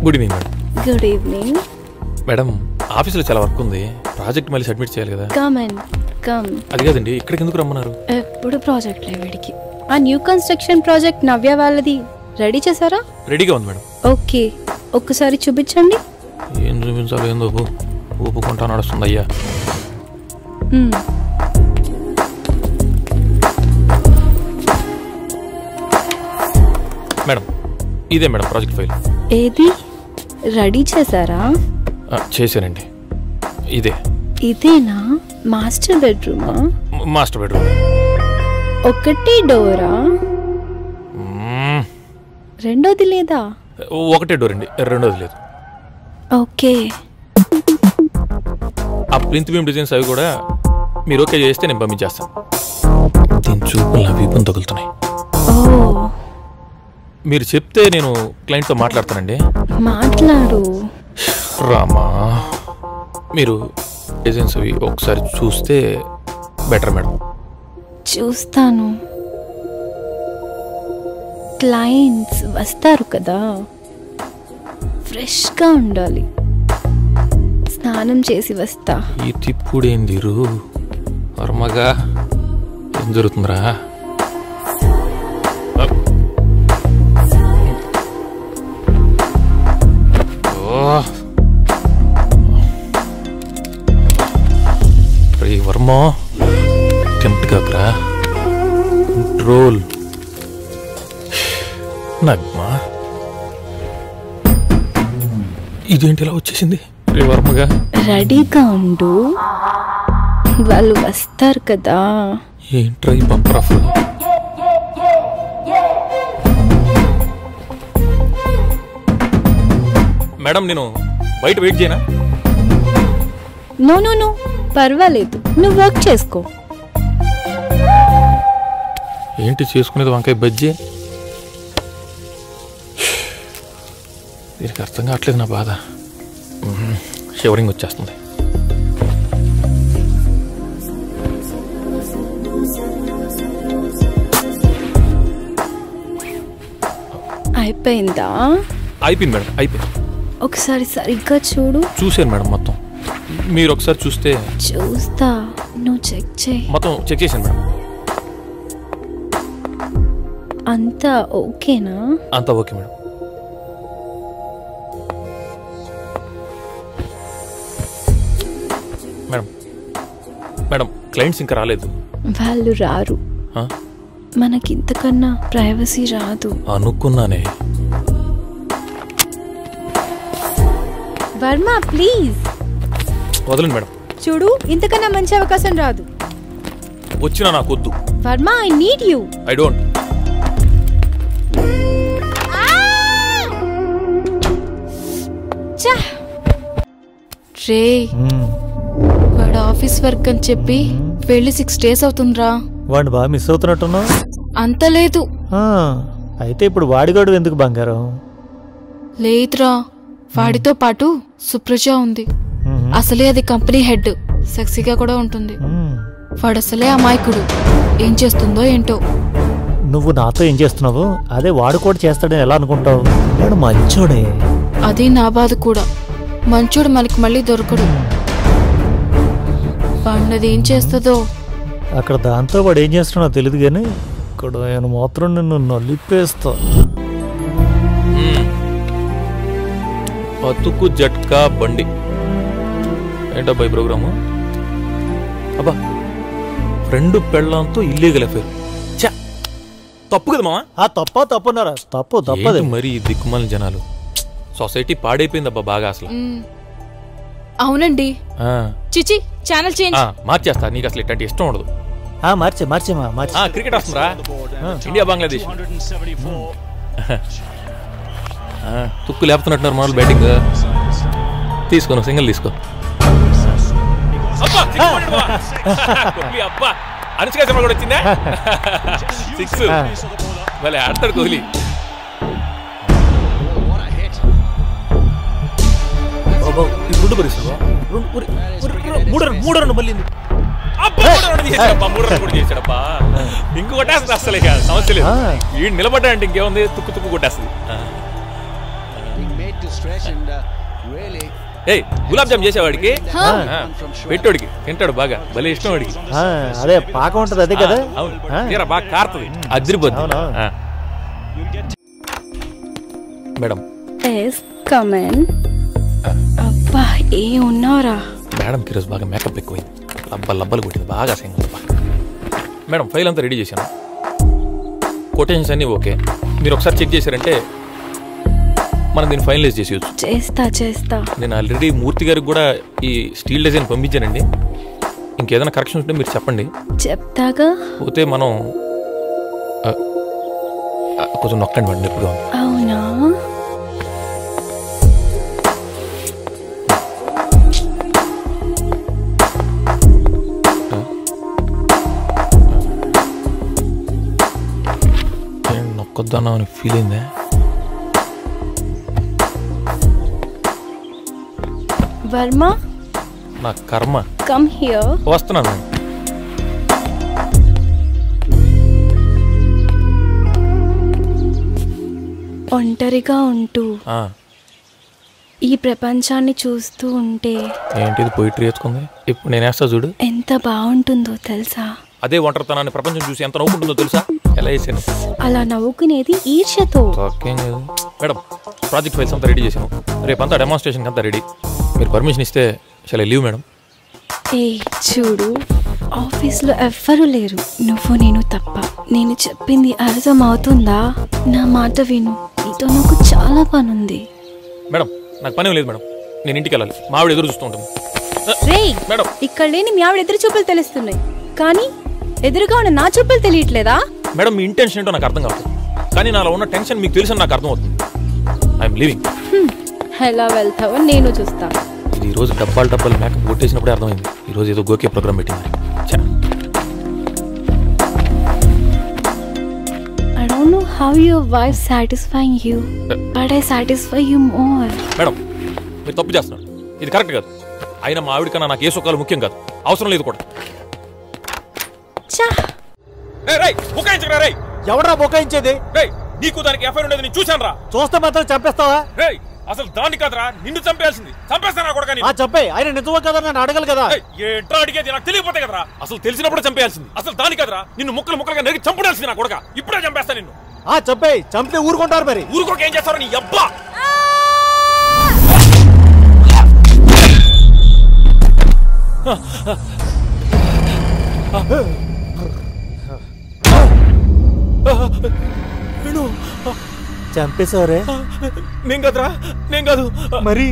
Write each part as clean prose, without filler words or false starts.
Good evening madam. Good evening madam, ఆఫీస్లో చాలా work ఉంది, ప్రాజెక్ట్ మళ్ళీ సబ్మిట్ చేయాలి కదా. కమ్. అది కాదండి, ఇక్కడికి ఎందుకు రమ్మన్నారు? ఎప్పుడు ప్రాజెక్ట్ వీడికి. ఆ న్యూ కన్స్ట్రక్షన్ ప్రాజెక్ట్ నవ్య వాళ్ళది రెడీ చేశారా? రెడీగా ఉంది మేడం. ఓకే, ఒక్కసారి చూపించండి. ఏం చూపించాలి? ఏందో ఊపుకుంటా నడుస్తుంది అయ్యా. మేడం, ఇదే మేడం ప్రాజెక్ట్ ఫైల్. ఏది రెడీ చేశారా? చేశానండి. ఇదేనా మాస్టర్ బెడ్రూమా? Master bedroom. ఒకటి డోరా? రెండోది లేదా? ఒకటే డోర్ అండి, రెండోది లేదు. ఓకే. ఆ ప్రింట్ బీమ్ డిజైన్స్ అవి కూడా మీరు ఓకే చేస్తే నేను పంపించేస్తాను. దీని చూపులు నా వీపుని తగులుతున్నాయి. మీరు చెప్తే నేను క్లయింట్తో మాట్లాడతానండి. మాట్లాడు. రామా, మీరు డిజైన్స్ అవి ఒకసారి చూస్తే బెటర్ మేడం. చూస్తాను. క్లయింట్స్ వస్తారు కదా, ఫ్రెష్గా ఉండాలి. స్నానం చేసి వస్తా. ఈ తిప్పుడేంది వర్మగా? ఏం జరుగుతుందిరా? వర్మ, టెంప్ట్ కాకరా, కంట్రోల్. నగ్మా, ఇదేంటి ఇలా వచ్చేసింది? వర్మగా రెడీగా ఉండు, వాళ్ళు వస్తారు కదా. ఏంట్రా ఈ బంపర్? మేడం, నేను బయట వెయిట్ చేయనా? నో, పర్వాలేదు, నువ్వు వర్క్ చేసుకో. ఏంటి చేసుకునేది? వంకాయ బజ్జీ. దీనికి అర్థం కావట్లేదు నా బాధ. షివరింగ్ వచ్చేస్తుంది. అయిపోయిందా? అయిపోయింది మేడం, అయిపోయింది. ఒకసారి సరిగ్గా చూడు. చూసాను మేడం, మొత్తం. మీరు ఒకసారి చూస్తే. చూస్తా, నువ్వు చెక్ చేయి. మొత్తం చెక్ చేశాను మేడం. అంతా ఓకేనా? అంతా okay madam. Madam madam clients ఇంకా రాలేదు. వాళ్ళు రారు. మనకి ఇంతకన్నా ప్రైవసీ రాదు. అనుకున్నానే. వర్మ, ప్లీజ్ వదలండి మేడం. చూడు, ఇంతకన్నా మంచి అవకాశం రాదు. వచ్చినా నాకు వద్దు. Varma, I need you. I don't. రే, వాడు ఆఫీస్ వర్క్ అని చెప్పి వెళ్ళి 6 days అవుతుందిరా. వాడిని బాగా మిస్ అవుతున్నట్టున్నావు. అంత లేదు. అయితే ఇప్పుడు వాడిగాడు ఎందుకు బంగారం? లేదురా, వాడితో పాటు సుప్రజ ఉంది. అసలే అది కంపెనీ హెడ్, సెక్సీగా కూడా ఉంటుంది. వాడు అసలే అమాయకుడు. ఏం చేస్తుందో ఏంటో. నువ్వు నాతో ఏం చేస్తున్నావు? అదే వాడు కూడా చేస్తాడని ఎలా అనుకుంటావు? వాడు మంచోడే. అది నా బాధ కూడా. మంచోడు మనకి మళ్ళీ దొరకడు. వాడినది ఏం చేస్తుందో. అక్కడ దాంతో వాడు ఏం చేస్తున్నాడో తెలియదు కానీ ఇక్కడ ఆయన మాత్రం నిన్ను నలిపేస్తా. బతుకు జట్కా బండి. ఏంటబ్బా ఈ ప్రోగ్రాము? అబ్బా, ఫ్రెండ్ పెళ్ళంతో ఇల్లీగల్ అఫేర్. తప్పు కదా మామా? తప్పున్నారా? తప్పదు మరి. దిక్కుమాలిన జనాలు. సొసైటీ పాడైపోయిందబ్బా బాగా అసలు. అవునండి. చిచి, ఛానల్ చేంజ్. మార్చేస్తా, నీకు అసలు ఇట్లాంటి ఇష్టం ఉండదు. మార్చే. క్రికెట్ వస్తుందిరా, ఇండియా బంగ్లాదేశ్. తుక్కు లేపుతున్నట్టున్నారు మనల్ని. బ్యాటింగ్ తీసుకో, సింగిల్ తీసుకో. అబ్బా, అనుష్క శర్మ కూడా వచ్చిందా? 6. భలే ఆడతాడు కోహ్లీ. గుడ్డు పరిస్థితి 3 రన్ను మళ్ళీ. చేశాడబ్బా. ఇంకో కొట్టేస్తుంది. అసలు సమస్య లేదు. వీడు నిలబడ్డా అంటే ఇంకేముంది, తుక్కు కొట్టేస్తుంది. ఏయ్ గులాబ్ జామ్ చేసేవాడికి పెట్టోడికి తింటాడు బాగా భలే ఇష్టం వాడికి. అదే పాకం ఉంటది అదే కదా. అవును తీరా బాగా కారుతుంది అదిరిపోద్ది. మేడం అబ్బా ఏ ఉన్నావురా. మేడంకి ఈరోజు బాగా మేకప్ ఎక్కువైంది, లబ్బలు కొట్టింది బాగా అసహ్యంగా. మేడం ఫైల్ అంతా రెడీ చేశాను, కొటేషన్స్ అన్నీ ఓకే. మీరు ఒకసారి చెక్ చేశారంటే మనం దీన్ని ఫైనలైజ్ చేసేయచ్చు. చేస్తా. నేను ఆల్రెడీ మూర్తి గారికి కూడా ఈ స్టీల్ డిజైన్ పంపించానండి. ఇంకేదైనా కరెక్షన్ ఉంటే మీరు చెప్పండి. చెప్తాగా. పోతే మనం కొంచెం నొక్కండి మేడం ఎప్పుడు. అవునా నొక్కొద్దానా అని ఫీల్ అయిందే. వర్మ నా కర్మ. Come here. వస్తున్నాను. ఒంటరిగా ఉంటూ ఈ ప్రపంచాన్ని చూస్తూ ఉంటే ఏంటిది పోయిటరీ వేసుకుంది. ఇప్పుడు నేను వేస్తా చూడు ఎంత బాగుంటుందో తెలుసా. అదే ఒంటరితనాన్ని ప్రపంచం చూసి ఎంత నవ్వుకుంటుందో తెలుసా. ఎలా వేసాను అలా నవ్వుకునేది ఈర్ష్యతో. మేడం ప్రాజెక్ట్ ఫైల్స్ అంతా రెడీ చేశాను, రేపంతా డెమాన్స్ట్రేషన్ అంతా రెడీ. మీరు పర్మిషన్ ఇస్తే చాలా లీవ్ మేడం. ఏ చూడు, ఆఫీస్లో ఎవ్వరూ లేరు, నువ్వు నేను తప్ప. నేను చెప్పింది అర్థం అవుతుందా? నా మాట విను, నీతో నాకు చాలా పని ఉంది. మేడం నాకు పని లేదు మేడం, నేను ఇంటికి వెళ్ళాలి. మా ఆవిడ ఎదురు చూస్తూ ఉంటాను. మేడం ఇక్కడ లేని మీ ఆవిడ ఎదురు చూపులు తెలుస్తున్నాయి, కానీ ఎదురుగా ఉన్న నా చూపులు తెలియట్లేదా? మేడం మీ ఇంటెన్షన్ ఏంటో నాకు అర్థం కావట్లేదు, కానీ నాలో ఉన్న టెన్షన్ మీకు తెలుసు నాకు అర్థం అవుతుంది. I'm leaving. ఎలా వెళ్తావో నేను చూస్తా. ఇది ఈరోజు డబ్బాలు మేకప్ కొట్టేసినప్పుడే అర్థమైంది. ఈరోజు ఏదో గోకే ప్రోగ్రామ్ పెట్టింది. I don't know how your wife satisfying you, but I satisfy you more. Madam మీరు తప్పు చేస్తున్నారు, ఇది కరెక్ట్ కాదు. అయినా మా ఆవిడ కన్నా నాకు ఏ సుఖాలు ముఖ్యం కాదు, అవసరం లేదు కూడా. ఎవడరా బొకాయించేది? నీకు దానికి ఎఫ్ఐఆర్ ఉండేది నేను చూశాను రా. చూస్తే మాత్రం చంపేస్తావా? అసలు దాన్ని కాదురా, నిన్ను చంపేయాల్సింది. చంపేస్తానా కొడక? చెప్పే, ఆయన నిజమో కదా నన్ను అడగలు కదా. ఏంట్రా అడిగేది? నాకు తెలియకపోతే కదరా. అసలు తెలిసినప్పుడు చంపేయాల్సింది. అసలు దాని కదరా, నిన్ను ముక్కలుగా నరికి చంపడాల్సింది నా కొడక. ఇప్పుడే చంపేస్తా నిన్ను. చెప్పే, చంపితే ఊరుకుంటారు మరి. ఊరుకోక ఏం చేస్తారో నీ అబ్బా. చంపేశారే? నేను కదరా, నేను కాదు మరి.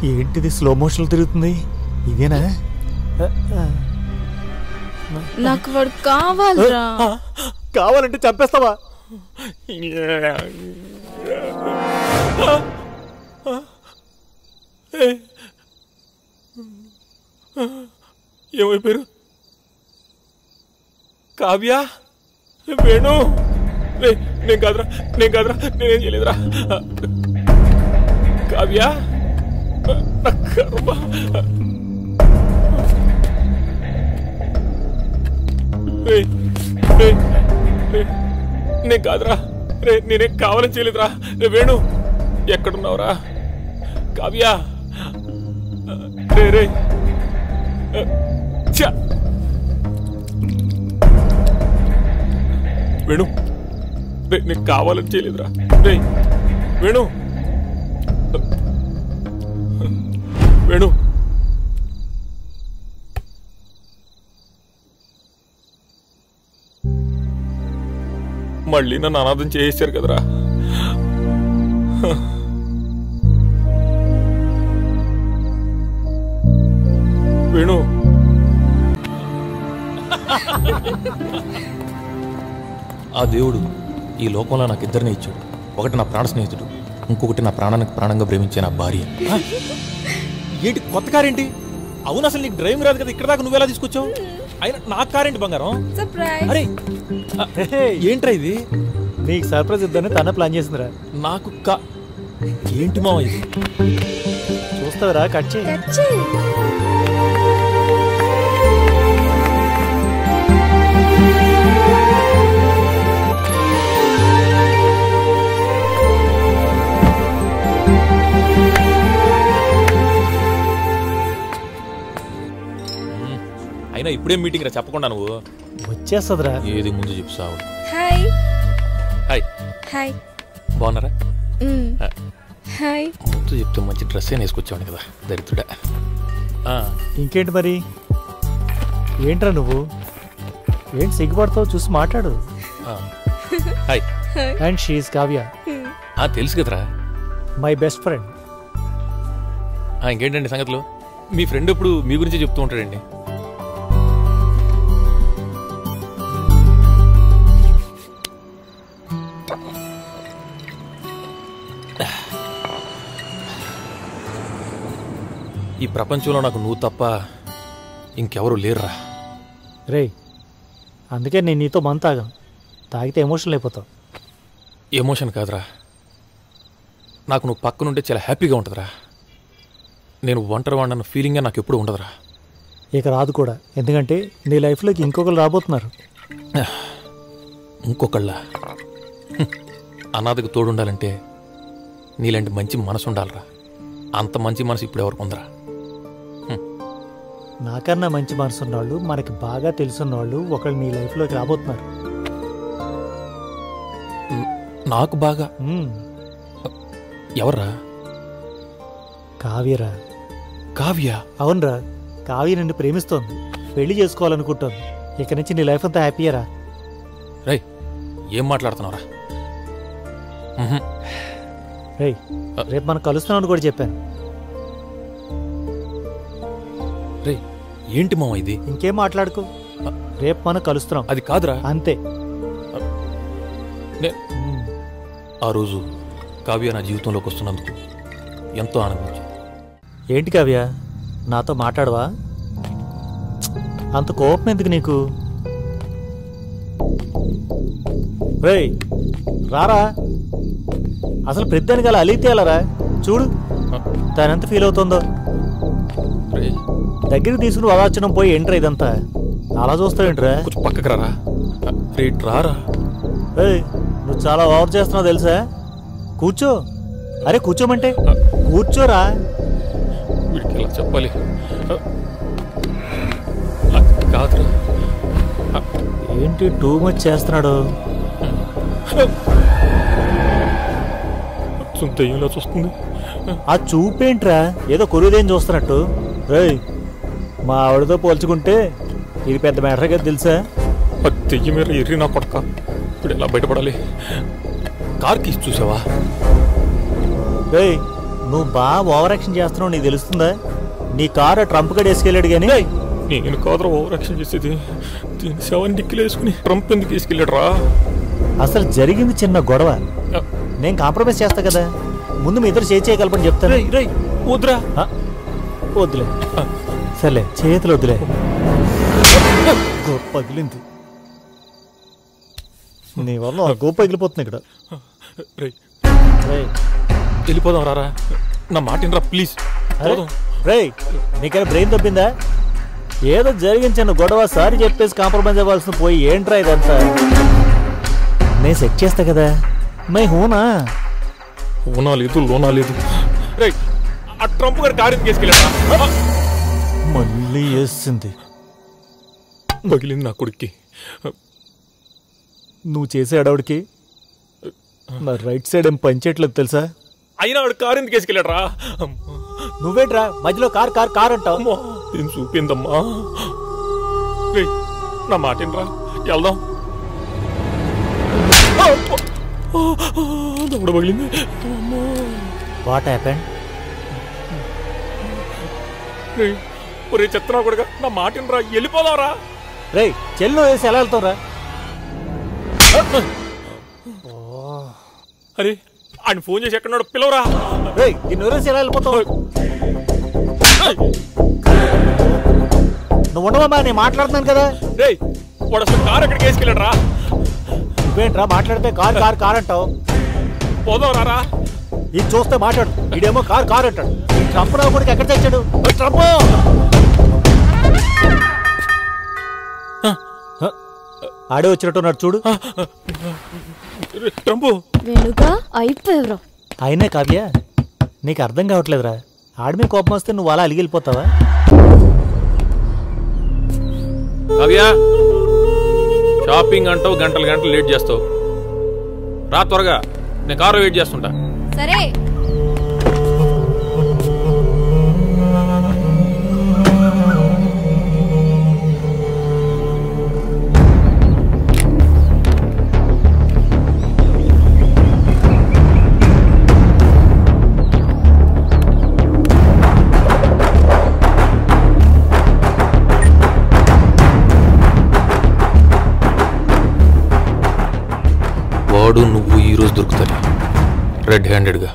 ఏంటిది స్లో మోషన్ తిరుగుతుంది? ఇదేనా? నాకు వాడు కావాలరా. కావాలంటే చంపేస్తావా? ఏమైపోయారు? కావ్య, వేణు, నేను కాదురా, నేనేం చేయలేదురా. కావ్య నేను కాదురా, నేనేం కావాలని చేయలేదురా. వేణు ఎక్కడున్నావురా? కావ్య రే వేణు, నేను కావాలని చేయలేదురా. వేణు వేణు మళ్ళీ నన్ను అనాథం చేసేశారు కదరా. వేణు ఆ దేవుడు ఈ లోకంలో నాకు ఇద్దరినే ఇచ్చాడు. ఒకటి నా ప్రాణ స్నేహితుడు, ఇంకొకటి నా ప్రాణానికి ప్రాణంగా ప్రేమించే నా భార్య. ఏంటి కొత్త కారేంటి? అవును అసలు నీకు డ్రైవింగ్ రాదు కదా, ఇక్కడ దాకా నువ్వెలా తీసుకొచ్చావు? అయినా నాకు కారేంటి బంగారం? అరే ఏంట్రా ఇది? నీకు సర్ప్రైజ్ ఇద్దని తన ప్లాన్ చేసిందిరా. నాకు ఏంటి మావ ఇది? చూస్తావురా? కట్ చేయి. అయినా ఇప్పుడేం మీటింగ్ రా చెప్పకుండా నువ్వు వచ్చేస్తుందిరా. ఏది ముందు చెప్పు సావు. హాయ్ హాయ్ హాయ్ బాగున్నారా? హాయ్. ముందు చెప్తే మంచి డ్రెస్ అయినా వేసుకొచ్చాను కదా దరిద్రుడా. ఇంకేంటి మరి? ఏంట్రా నువ్వు? ఏంటి సిగ్గుపడతావు? చూసి మాట్లాడు. హాయ్. అండ్ షీఈస్ కావ్య, తెలుసు కదరా, మై బెస్ట్ ఫ్రెండ్. ఇంకేంటండి సంగతులు? మీ ఫ్రెండ్ ఇప్పుడు మీ గురించి చెప్తూ ఉంటాడండి. ఈ ప్రపంచంలో నాకు నువ్వు తప్ప ఇంకెవరు లేరురా. రే, అందుకే నేను నీతో మందు తాగాను. తాగితే ఎమోషనల్ అయిపోతావు. ఎమోషన్ కాదురా, నాకు నువ్వు పక్కనుంటే చాలా హ్యాపీగా ఉంటుందిరా. నేను ఒంటరి వాడిన ఫీలింగే నాకు ఎప్పుడు ఉండదురా. ఇక రాదు కూడా, ఎందుకంటే నీ లైఫ్లోకి ఇంకొకరు రాబోతున్నారు. ఇంకొకళ్ళ అనాథకు తోడుండాలంటే నీలాంటి మంచి మనసు ఉండాలిరా. అంత మంచి మనసు ఇప్పుడు ఎవరికి ఉందరా? నాకన్నా మంచి మనసు ఉన్నవాళ్ళు, మనకి బాగా తెలుసున్న వాళ్ళు ఒకళ్ళు నీ లైఫ్లోకి రాబోతున్నారు. నాకు బాగా ఎవర్రా? కావ్యరా. కావ్య? అవునరా, కావ్య నిన్ను ప్రేమిస్తోంది, పెళ్లి చేసుకోవాలనుకుంటోంది. ఇక నుంచి నీ లైఫ్ అంతా హ్యాపీయరా. రై, ఏం మాట్లాడుతున్నావురా? రేయ్, రేపు మనం కలుస్తున్నామని కూడా చెప్పాను. రే, ఏంటి మామ ఇది? ఇంకేం మాట్లాడుకో, రేపు మనం కలుస్తున్నాం. అది కాదురా. అంతే. ఆ రోజు కావ్య నా జీవితంలోకి వస్తున్నందుకు ఎంతో ఆనందించింది. ఏంటి కావ్య, నాతో మాట్లాడవా? అంత కోపం ఎందుకు నీకు? రేయ్ రారా, అసలు పెద్దని గల అలిగితే అలరా. చూడు తనెంత ఫీల్ అవుతుందో. దగ్గరికి తీసుకుని వదార్చడం పోయి ఏంట్రా ఇదంతా? అలా చూస్తావేంట్రా? కొంచెం పక్కకు రారా. రేట్ రారా. నువ్వు చాలా ఓవర్ చేస్తున్నావు తెలుసా. కూర్చో. అరే కూర్చోమంటే కూర్చోరా. వీడికి ఇలా చెప్పాలి కాదురా. ఏంటి టూ మచ్ చేస్తున్నాడు? దెయ్యంలా చూస్తుంది. ఆ చూపేంట్రా, ఏదో కొరుదేం చూస్తున్నట్టు. రేయ్, మా ఆవిడతో పోల్చుకుంటే ఇది పెద్ద మ్యాటర్ కదా తెలుసా. దెయ్యం మీద ఎర్రి నా కొడక. ఇప్పుడు ఎలా బయటపడాలి? కార్ కీస్ చూసావా? రేయ్, నువ్వు బాగా ఓవర్ యాక్షన్ చేస్తున్నావు, నీకు తెలుస్తుందా? నీ కారు ట్రంప్ గడి వేసుకెళ్ళాడు కానీ. నేను కాదురా ఓవర్ యాక్షన్ చేసేది. దీని శవాన్ని డిక్కిలో వేసుకుని ట్రంప్ ఎందుకు తీసుకెళ్ళాడు రా? అసలు జరిగింది చిన్న గొడవ. నేను కాంప్రమైజ్ చేస్తా కదా. ముందు మీ ఇద్దరు చేయగలపని చెప్తాను. వద్దురా. వద్దులే. సర్లే, చేతులు వద్దులే. గొప్ప పగిలింది నీ వల్ల. గొప్ప పగిలిపోతుంది ఇక్కడ. వెళ్ళిపోదాం రారా. నా మాట రా ప్లీజ్. రేయ్, నీకైనా బ్రెయిన్ తప్పిందా? ఏదో జరిగింది చిన్న గొడవ, సారి చెప్పేసి కాంప్రమైజ్ అవ్వాల్సిన పోయి ఏంట్రా ఇదంతా? నేను సెట్ చేస్తా కదా. మై హూనా? హూనా లేదు, లోనా లేదు. ఆ ట్రంప్ గారు కారు ఎందుకు వేసుకెళ్ళా? మళ్ళీ వేసింది. పగిలింది నా కొడుక్కి. నువ్వు చేసే అడవుడికి నా రైట్ సైడ్ ఏం పనిచేయట్లేదు తెలుసా. అయినా ఆవిడ కారు ఎందుకు వేసుకెళ్ళాడు రా? నువ్వేంట్రా మధ్యలో కార్ కార్ కార్ అంటావు? ఏం చూపిందమ్మా. నా మాట రా, వెళ్దాం. దమ్ముడు పగిలింది. What happened? ఒరే చెత్తనా కొడుగా, నా మాట రా, వెళ్ళిపోదాం రా. రే, చెల్లు వేసి ఎలా వెళ్తావు రా? అరే, ఆయన ఫోన్ చేసి ఎక్కడున్నాడు పిలవరా. రే, దీన్ని ఊరేసి ఎలా వెళ్ళిపోతావు? నువ్వు ఉండవమ్మా, నేను మాట్లాడుతున్నాను కదా. రే, వాడు అసలు కారు ఎక్కడికి వేసుకెళ్ళాడు రా? నువ్వేంట్రా మాట్లాడితే కార్ కార్ కార్ అంటావు? పోదాం రారా. ఇది చూస్తే మాట్లాడు. ఇదేమో కార్ కార్ అంటాడు. ఈ ట్రంప్ రావు కూడా ఎక్కడ తెచ్చాడు? ట్రంప్ ఆడే వచ్చినట్టున్నాడు చూడు. ట్రంప్ వెనుక అయిపోయావురా. అయినా కావ్య, నీకు అర్థం కావట్లేదురా. ఆడి మీద కోపం వస్తే నువ్వు అలా అలిగిపోతావా? కావ్య, షాపింగ్ అంటావు, గంటలు గంటలు లేట్ చేస్తావు. రా త్వరగా, నేను కారు వెయిట్ చేస్తుంటా. సరే. వాడు నువ్వు ఈరోజు దొరుకుతాయి రెడ్ హ్యాండెడ్గా.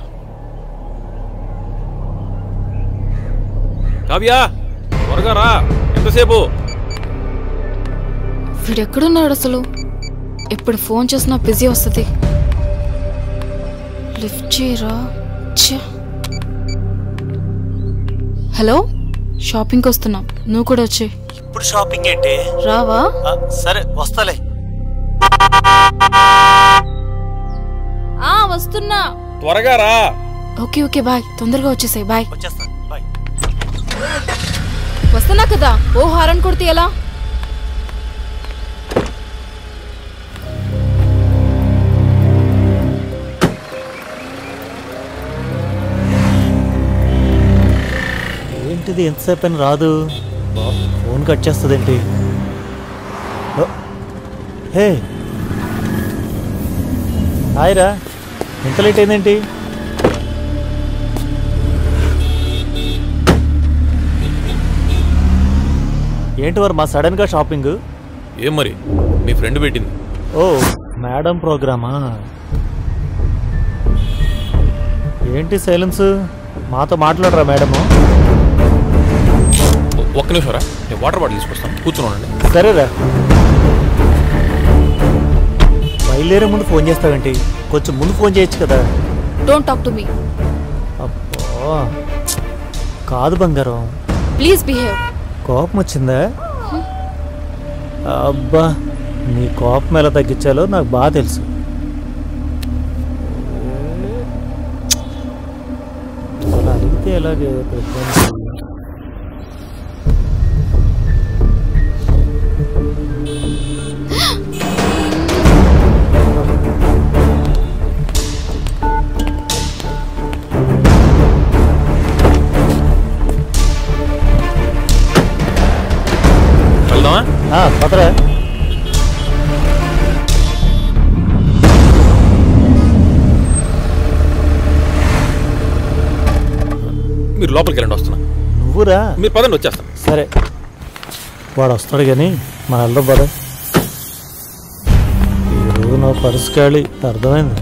కావ్య, త్వరగా రా, ఎంతసేపు? వీడెక్కడున్నాడు అసలు? ఎప్పుడు ఫోన్ చేసినా బిజీ వస్తుంది. లిఫ్ట్ చేయరా. హలో, షాపింగ్కి వస్తున్నాం, నువ్వు కూడా వచ్చే. ఇప్పుడు షాపింగ్ ఏంటి? రావా? సరే వస్తాలే. వస్తున్నా. త్వరగా రా. ఓకే ఓకే బాయ్, తొందరగా వచ్చేసాయి. బాయ్. వచ్చేస్తా. బాయ్. వస్తున్నా కదా, ఓ హారన్ కొడితే ఎలా? ఏంటిది ఎంతసేపు అని రాదు? ఫోన్ కట్ చేస్తుందేంటి? హే హాయ్ రా, ఎంత లేట్ అయిందేంటి? ఏంటి వర్మ సడన్గా షాపింగ్? ఏం మరి, మీ ఫ్రెండ్ పెట్టింది. ఓ మేడం ప్రోగ్రామా? ఏంటి సైలెన్స్? మాతో మాట్లాడరా మేడము? ఒక్క నిమిషం రా, నేను వాటర్ బాటిల్ తీసుకొస్తాను, కూర్చున్నానండి. సరేరా. బయలుదేరే ముందు ఫోన్ చేస్తావేంటి? కొంచెం ముందు ఫోన్ చేయొచ్చు కదా. Don't talk to me. అబ్బో కాదు బంగారం, ప్లీజ్ బిహేవ్. కోపం వచ్చిందా? అబ్బా, నీ కోపం ఎలా తగ్గించాలో నాకు బాగా తెలుసు. అలా అడిగితే ఎలాగే పదరా. మీరు లోపలికి వెళ్ళండి, వస్తున్నా. నువ్వురా. మీరు పదండి, వచ్చేస్తాను. సరే, వాడు వస్తాడు కానీ మన వెళ్దాం పద. ఈరోజు నా పరుసు ఖాళీ, అర్థమైంది.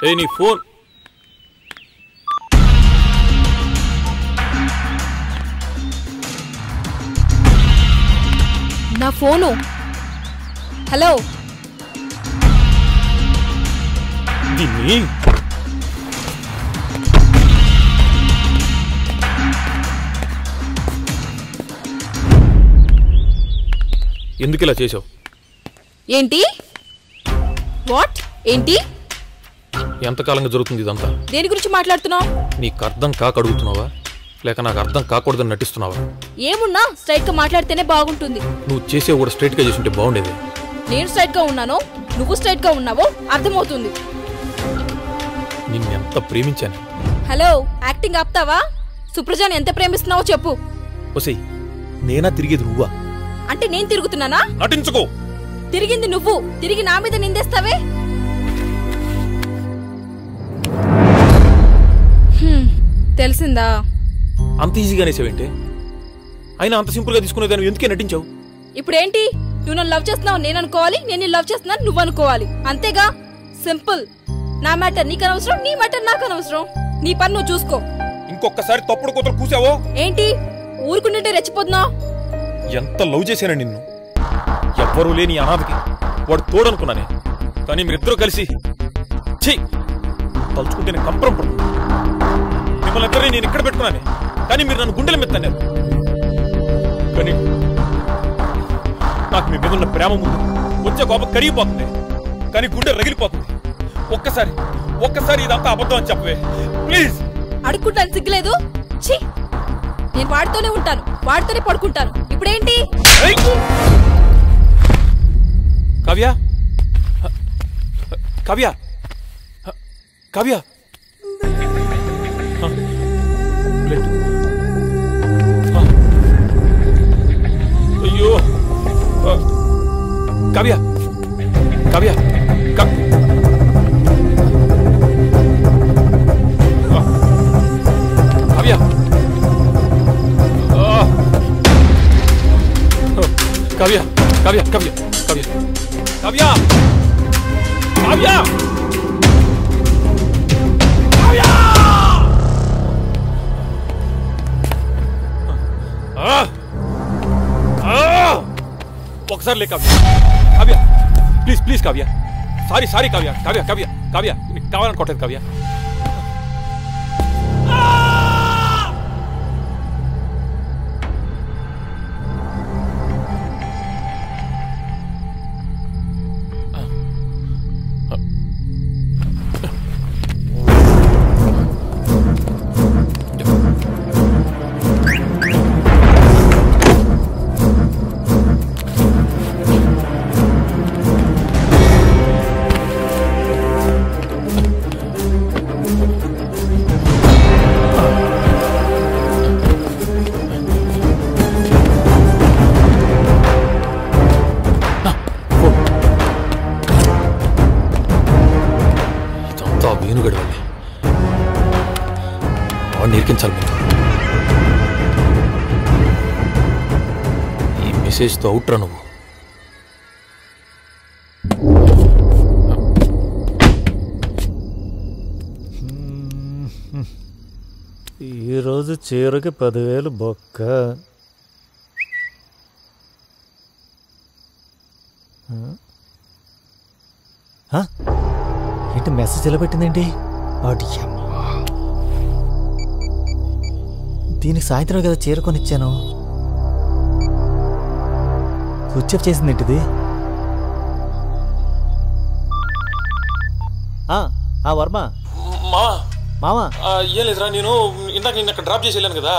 ఏ నీ ఫోన్? నా ఫోను. హలో, దీన్ని ఎందుకు ఇలా చేసావు? ఏంటి? వాట్? ఏంటి? ఎంతకాలంగా జరుగుతుంది ఇదంతా? దేని గురించి మాట్లాడుతున్నావు? నీకు అర్థం కాక అడుగుతున్నావా, లేక నాకు అర్థం కాకూడదని నటిస్తున్నావా? ఏమున్నా స్ట్రైట్ గా మాట్లాడితేనే బాగుంటుంది. నువ్వు చేసే కూడా స్ట్రైట్ గా చేస్తుంటే బాగుండేది. నేను స్ట్రైట్ గా ఉన్నానో నువ్వు స్ట్రైట్ గా ఉన్నావో అర్థమవుతుంది. నిన్నెంత ప్రేమించాను. హలో, యాక్టింగ్ ఆపుతావా? సుప్రజాని ఎంత ప్రేమిస్తున్నావో చెప్పు. ఒసేయ్, నేనా తిరిగేది నువ్వా? అంటే నేను తిరుగుతున్నానా? నటించుకో. తిరిగింది నువ్వు, తిరిగి నా మీద నిందేస్తావే. తెలిసిందా? అంత ఈజీగా అనేసావేంటే? అయినా అంత సింపుల్ గా తీసుకునేదాన్ని ఎందుకే నటించావు? ఇప్పుడేంటి? నువ్వు నన్ను లవ్ చేస్తున్నావు నేను అనుకోవాలి, నేను లవ్ చేస్తున్నాను నువ్వు అనుకోవాలి, అంతేగా? సింపుల్. నా మ్యాటర్ నీకు అనవసరం, నీ మ్యాటర్ నాకు అనవసరం. నీ పని నువ్వు చూసుకో. ఇంకొకసారి తప్పుడు కూతురు కూసావో ఏంటి ఊరుకుంటుంటే రెచ్చిపోతున్నావు? ఎంత లవ్ చేశాను నిన్ను. ఎవ్వరూ లేని అనాథకి వాడు తోడనుకున్నానే. కానీ మీరిద్దరూ కలిసి తలుచుకుంటే నేను కంపరం పడుతుంది. మిమ్మల్ని ఇద్దరిని నేను ఇక్కడ పెట్టుకున్నానే, కానీ మీరు నన్ను గుండెల మీద తన్నారు. కానీ నాకు మీ మీద ఉన్న ప్రేమ ముందు వచ్చే కోపం కరిగిపోతుంది, కానీ గుండె రగిలిపోతుంది. ఒక్కసారి ఇదంతా అబద్ధం అని చెప్పవే ప్లీజ్. అడుక్కుంటాను సిగ్గులేదు. ఛీ, నేను వాడితోనే ఉంటాను, వాడితోనే పడుకుంటాను. ఇప్పుడేంటి? కావ్య కావ్య కావ్య అయ్యో కావ్య కావ్య కావ్య కావ్య కావ్య కావ్య కావ్య కావ్య కావ్య ఒకసారి లే కావ్య కావ్య ప్లీజ్ కావ్య సారీ కావ్య కావ్య కావ్య కావ్య నీకు కావాలనుకోవట్లేదు కావ్య. నిరికించాలి మీరు. ఈ మెసేజ్తో అవుట్రా నువ్వు. ఈరోజు చీరకి 10,000 బొక్క. ఏంటి మెసేజ్ ఎలా పెట్టిందేంటి? దీనికి సాయంత్రం కదా చీర కొనిచ్చాను. స్విచ్ ఆఫ్ చేసింది ఏంటిది? వర్మ మామా ఏం లేదురా, నేను ఇందాక నిన్న అక్కడ డ్రాప్ చేసి వెళ్ళాను కదా,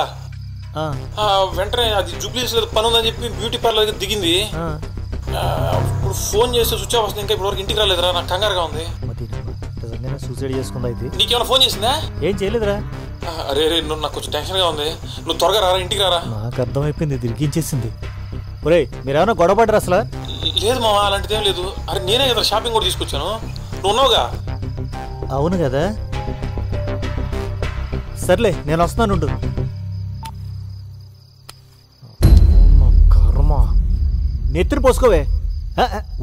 వెంటనే అది జూబ్లీస్ పని ఉందని చెప్పి బ్యూటీ పార్లర్ దగ్గర దిగింది. ఇప్పుడు ఫోన్ చేస్తే స్విచ్ ఆఫ్ వస్తుంది, ఇంకా ఇప్పుడు వరకు ఇంటికి రాలేదురా, నాకు కంగారుగా ఉంది. సూసైడ్ చేసుకుందా? అయితే నీకేమైనా ఫోన్ చేసిందా? ఏం చేయలేదురా. అరే నువ్వు నాకు కొంచెం టెన్షన్గా ఉంది, నువ్వు త్వరగా రారా, ఇంటికి రారా. నాకు అర్థమైపోయింది, తిరిగించేసింది. ఒరే మీరేమన్నా గొడవ పడ్డరా? అసలు లేదు మామ, అలాంటిది ఏం లేదు. అరే నేనే కదా షాపింగ్ కూడా తీసుకొచ్చాను, నువ్వు ఉన్నావుగా. అవును కదా, సర్లే నేను వస్తున్నాను. కర్మ, నెత్తిని పోసుకోవే.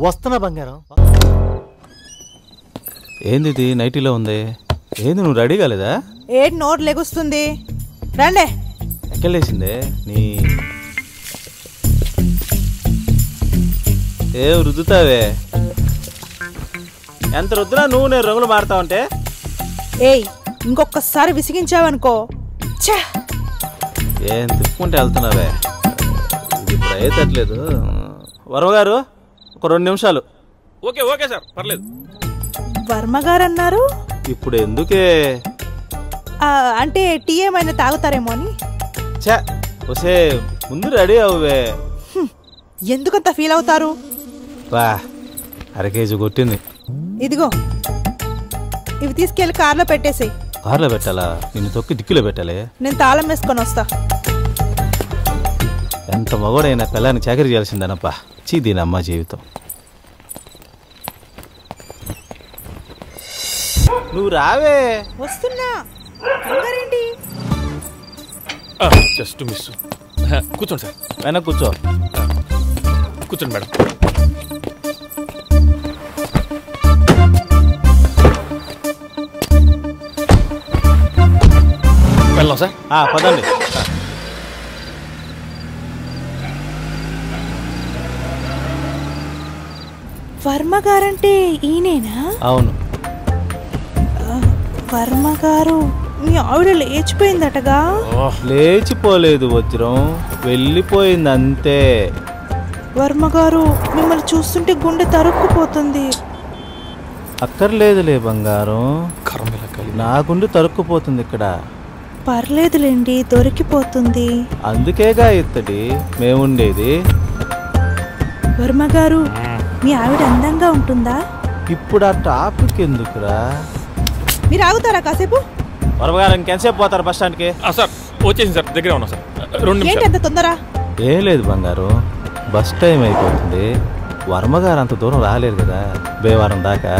వస్తున్నా బంగారం. ఏంది ఇది నైటీలో ఉంది? ఏంది నువ్వు రెడీ కాలేదా? ఏంటి నోట్ లెగుస్తుంది? రండే. ఎక్కలేసిందే నీ ఏ రుద్దుతావే? ఎంత రుద్దునా నువ్వు నేను రంగులు మారుతావంటే? ఏయ్ ఇంకొకసారి విసిగించావనుకో. ఏం తిప్పుకుంటే వెళ్తున్నావే? ఇది ఇప్పుడు అయ్యేటట్లేదు. వర్మగారు ఒక 2 నిమిషాలు. ఓకే ఓకే సార్, పర్లేదు. వర్మగారు అన్నారు? ఇప్పుడు ఎందుకే? అంటే టీ ఏమైనా తాగుతారేమో అని. వసే ముందు రెడీ అవ్వే. ఎందుకంత ఫీల్ అవుతారు? రా, 1/2 కేజీ కొట్టింది. ఇదిగో ఇవి తీసుకెళ్లి కార్లో పెట్టేసేయ్. కార్లో పెట్టాలా? నిన్ను తొక్కి డిక్కీలో పెట్టాలి. నేను తాళం వేసుకొని వస్తా. ఎంత మగోడైనా పిల్లాన్ని చాకరీ చేయాల్సిందేనప్పా. దీని అమ్మ జీవితం. నువ్వు రావే. వస్తున్నా. కంగారేంటి? Just miss. కూర్చోండి సార్. వెనక్కి కూర్చో. కూర్చోండి మేడం. వెళ్దాం సార్. పదండి. వర్మ గారంటే ఈయనేనా? అవును. వర్మ గారు మీ ఆవిడ లేచిపోయిందటగా. లేచిపోలేదు వజ్రం, వెళ్ళిపోయింది అంతే. వర్మ గారు మిమ్మల్ని చూస్తుంటే గుండె తరుక్కుపోతుంది. అక్కర్లేదులే బంగారం, కర్మలకాలి. నా గుండె తరుక్కుపోతుంది ఇక్కడ. పర్లేదులేండి, దొరికిపోతుంది. అందుకేగా ఇత్తడి మేముండేది. వర్మ గారు మీ ఆవిడ అందంగా ఉంటుందా? ఇప్పుడు ఆ టాపిక్ ఎందుకురా? మీరు ఆగుతారా కాసేపు? వరవగారు ఇంకెంతసేపు పోతారు బస్ స్టాండ్కి? సార్ వచ్చేసింది సార్, దగ్గరే ఉన్నా సార్. 2 ఏంటి నిమిషాలు. అంత తొందర? ఏం లేదు బంగారు, బస్ టైం అయిపోతుంది. వర్మగారు అంత దూరం రాలేరు కదా బేవారం దాకా.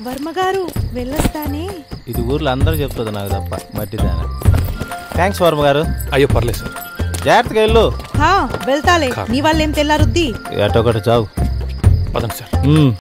వర్మ గారు వెళ్ళొస్తానే. ఇది ఊర్లో అందరూ చెప్తుంది, నాకు తప్ప మట్టిదాన. థ్యాంక్స్ వర్మగారు. అయ్యో పర్లేదు సార్. జాగ్రత్తగా వెళ్ళు. వెళ్తాలే, నీ వాళ్ళేం తెల్లారుద్ది. ఎటొకటి చావు. పదండి సార్.